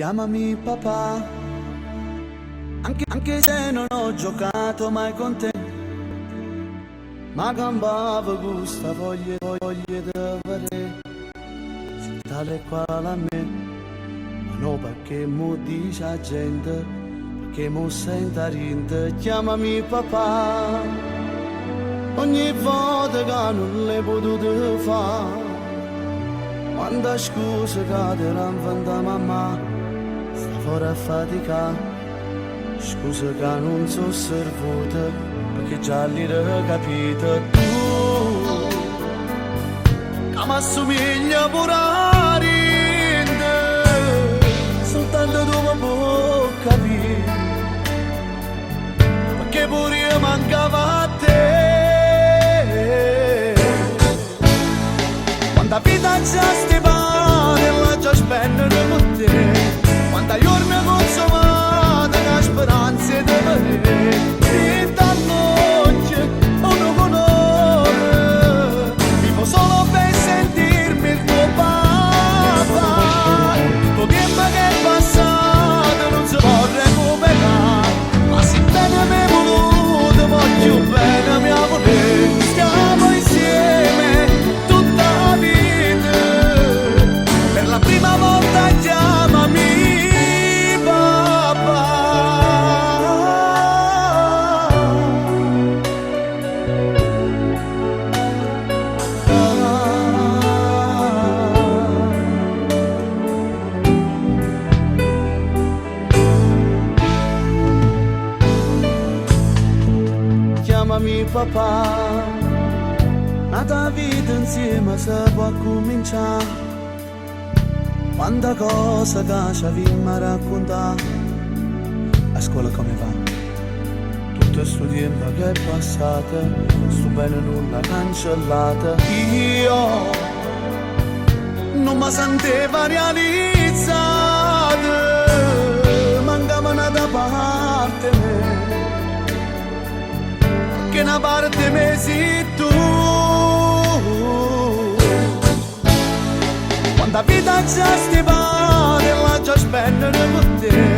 Chiamami papà, anche se non ho giocato mai con te, ma campavo questa voglia di avere, sei tale quale a me, ma no perché mo dice la gente, perché mo senta rinde. Chiamami papà, ogni volta che non l'hai potuto fare, quando scusa che ti rinfanta mamma, sta fuori a fatica, scusa che non so servuta, perché già l'hai capito tu, che mi assomiglia pure a rinde, soltanto tu mi puoi capire, perché pure io mancava a te, quando la vita già sti pare e la già spendere con te, quanta giorni consumata con speranze di vedere, e da notte uno conosce, vivo solo per sentirmi il tuo papà, tutto tempo che è passato non si può recuperare, ma se bene mi è voluto, voglio bene mi ha voluto, stiamo insieme tutta la vita, per la prima volta chiamami papà. Chiamami papà, nata vita insieme si può cominciare, quanta cosa che ci avevamo a raccontare, a scuola come va, tutto sto tempo che è passato, sto bene nulla cancellato, io non mi sentivo realizzato, mancava una da parte me, che una parte me sei tu, quando la vita già sti pare e la già spendere con te,